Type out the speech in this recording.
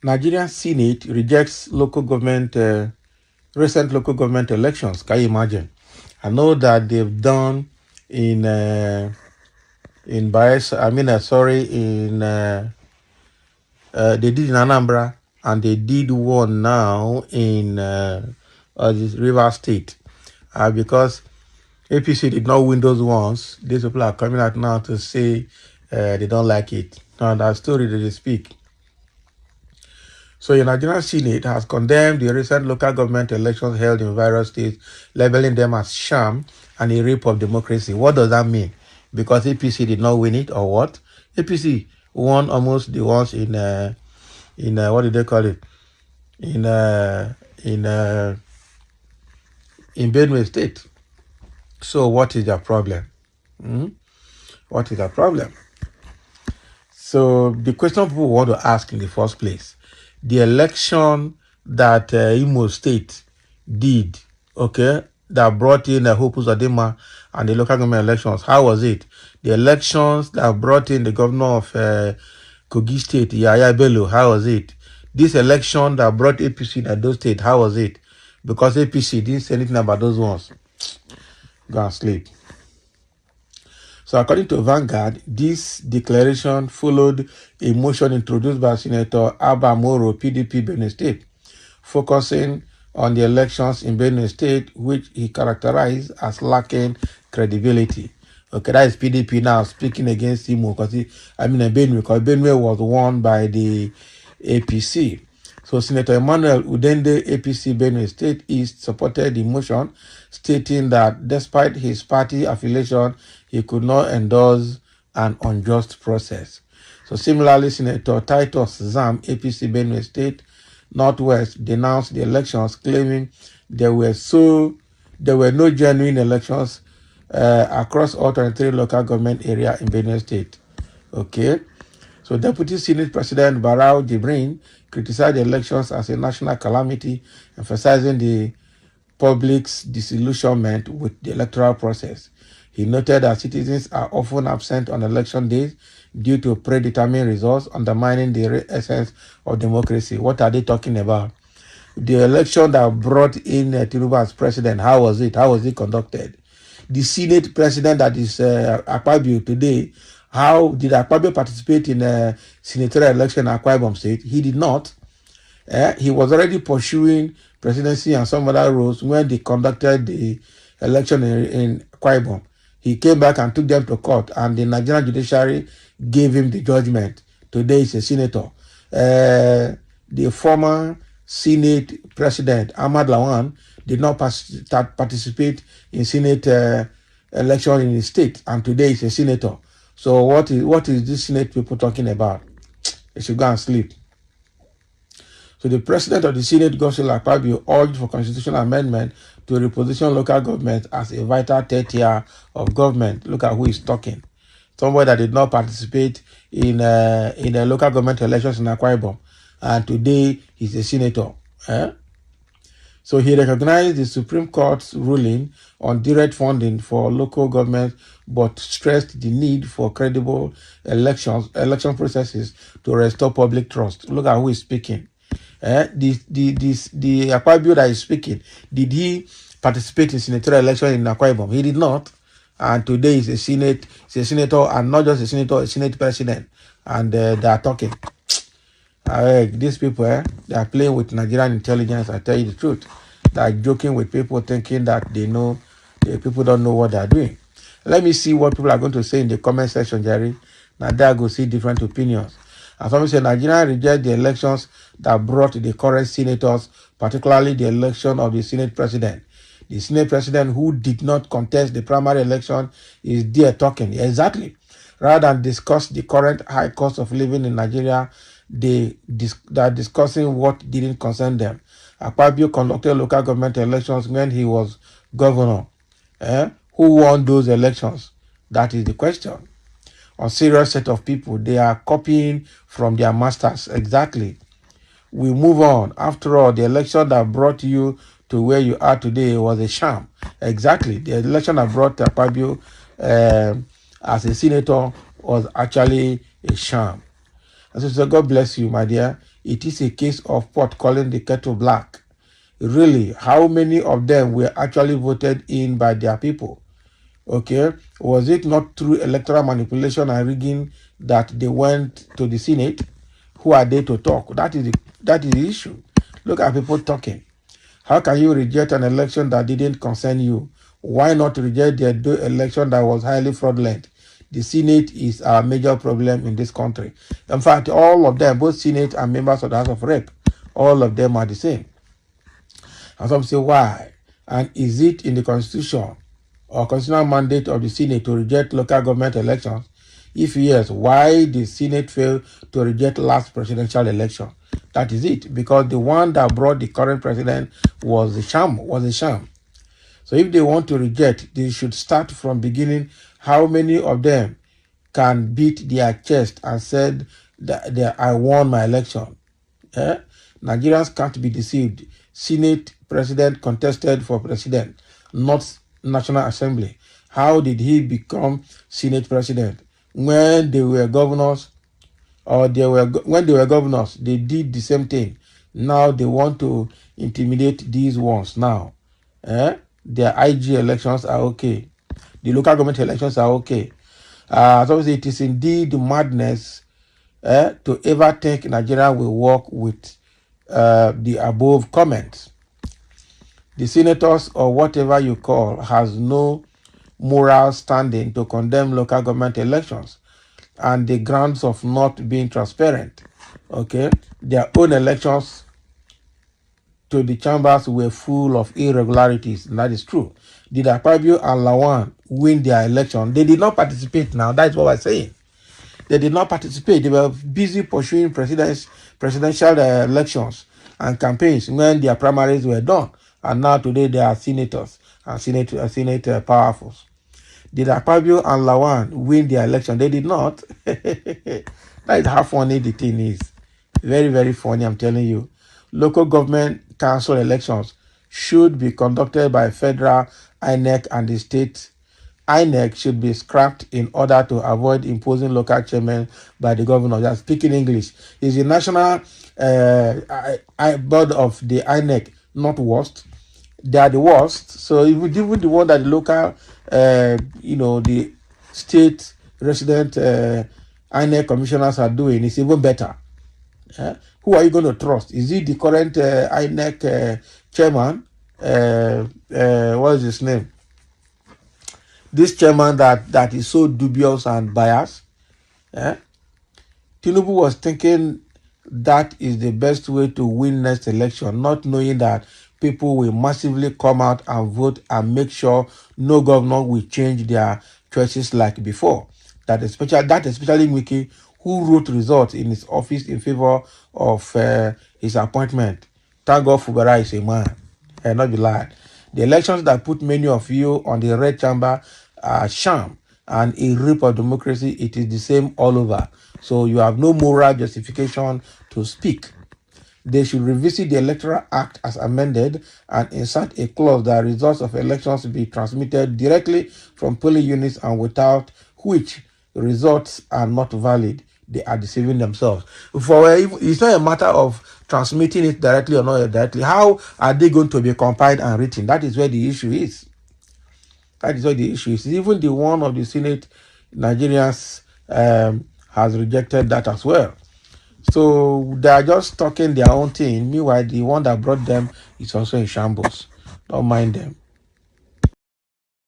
Nigerian Senate rejects recent local government elections. Can you imagine? I know that they've done in Bayelsa. They did in Anambra, and they did one now in this River State, because APC did not win those ones. These people are coming out now to say they don't like it. Now that story that they speak. So the Nigerian Senate has condemned the recent local government elections held in various states, labeling them as sham and a rape of democracy. What does that mean? Because APC did not win it, or what? APC won almost the ones in what did they call it? In Benue State. So what is their problem? What is their problem? So the question people want to ask in the first place, the election that Imo State did, okay, that brought in Hope Uzodinma and the local government elections, how was it? The elections that brought in the governor of Kogi State, Yaya Bello, how was it? This election that brought APC in Edo State, how was it? Because APC didn't say anything about those ones. Go and sleep. So according to Vanguard, this declaration followed a motion introduced by Senator Abba Moro, PDP, Benue State, focusing on the elections in Benue State, which he characterized as credibility. Okay, that is PDP now speaking against Imo, because Benue was won by the APC. So Senator Emmanuel Udende, APC Benue State East, supported the motion, stating that despite his party affiliation, he could not endorse an unjust process. So similarly, Senator Titus Zam, APC Benue State Northwest, denounced the elections, claiming there were no genuine elections across all 23 local government areas in Benue State. Okay. So Deputy Senate President Barau Jibrin criticized the elections as a national calamity, emphasizing the public's disillusionment with the electoral process. He noted that citizens are often absent on election days due to predetermined results, undermining the essence of democracy. What are they talking about? The election that brought in Tinubu as president, how was it? How was it conducted? The Senate president, that is Akpabio today, how did Akpabio participate in a senatorial election in Akwa Ibom State? He did not. He was already pursuing presidency and some other roles when they conducted the election in Akwa Ibom. He came back and took them to court, and the Nigerian judiciary gave him the judgment. Today he's a senator. The former Senate president, Ahmad Lawan, did not participate in Senate election in his state, and today he's a senator. So what is this Senate people talking about? They should go and sleep. So the president of the Senate, Godswill Akpabio, urged for constitutional amendment to reposition local government as a vital third tier of government. Look at who is talking. Somebody that did not participate in the local government elections in Akwa Ibom, and today he's a senator. So he recognized the Supreme Court's ruling on direct funding for local government, but stressed the need for credible election processes to restore public trust. Look at who is speaking. The Akpabio that is speaking, did he participate in senatorial election in Akwa Ibom? He did not. And today he's a senator, and not just a senator, a senate president. And they are talking. These people, they are playing with Nigerian intelligence. I tell you the truth. They are joking with people, thinking that they know. The people don't know what they are doing. Let me see what people are going to say in the comment section, Jerry. Now there I go see different opinions. And some say Nigeria reject the elections that brought the current senators, particularly the election of the Senate president. The Senate president who did not contest the primary election is there talking. Exactly. Rather than discuss the current high cost of living in Nigeria, they are discussing what didn't concern them. Akpabio conducted local government elections when he was governor. Who won those elections? That is the question. A serious set of people, they are copying from their masters. Exactly. We move on. After all, the election that brought you to where you are today was a sham. Exactly. The election that brought Akpabio as a senator was actually a sham. And so God bless you, my dear. it is a case of pot calling the kettle black. Really, how many of them were actually voted in by their people? Okay, was it not through electoral manipulation and rigging that they went to the Senate? Who are they to talk? That is the issue. Look at people talking. How can you reject an election that didn't concern you? Why not reject the election that was highly fraudulent? The Senate is our major problem in this country. In fact, all of them, both Senate and members of the House of Rep, all of them are the same. And some say, why? And is it in the Constitution or constitutional mandate of the Senate to reject local government elections? If yes, why did Senate fail to reject last presidential election? That is it, because the one that brought the current president was a sham. So if they want to reject, they should start from beginning. How many of them can beat their chest and said that I won my election? Eh? Nigerians can't be deceived. Senate president contested for president, not National Assembly. How did he become Senate president? When they were governors, when they were governors, they did the same thing. Now they want to intimidate these ones now. Their IG elections are okay. The local government elections are okay. So it is indeed madness to ever think Nigeria will work with the above comments. The senators, or whatever you call, has no moral standing to condemn local government elections and the grounds of not being transparent. Okay, their own elections to the chambers were full of irregularities, and that is true. Did Akpabio and Lawan win their election? They did not participate now. That is what I'm saying. They did not participate. They were busy pursuing presidential elections and campaigns when their primaries were done. And now today they are senators and Senate powerfuls. Did Akpabio and Lawan win their election? They did not. That is how funny the thing is. Very, very funny, I'm telling you. Local government council elections should be conducted by federal INEC, and the state INEC should be scrapped in order to avoid imposing local chairmen by the governor. They are speaking English. Is the national board of the INEC not worst? They are the worst. So even the one that the local, the state resident INEC commissioners are doing is even better. Who are you going to trust? Is it the current INEC chairman? What is his name? This chairman that is so dubious and biased. Tinubu was thinking that is the best way to win next election, not knowing that people will massively come out and vote and make sure no governor will change their choices like before. That especially Wiki, who wrote results in his office in favor of his appointment. Thank God Fubara is a man, and not be lied. The elections that put many of you on the red chamber are sham and a rape of democracy. It is the same all over. So you have no moral justification to speak. They should revisit the Electoral Act as amended and insert a clause that results of elections be transmitted directly from polling units, and without which results are not valid. They are deceiving themselves. It's not a matter of transmitting it directly or not directly. How are they going to be compiled and written? That is where the issue is. That is where the issue is. Even the one of the Senate Nigerians has rejected that as well. So they are just talking their own thing. Meanwhile, the one that brought them is also in shambles. Don't mind them.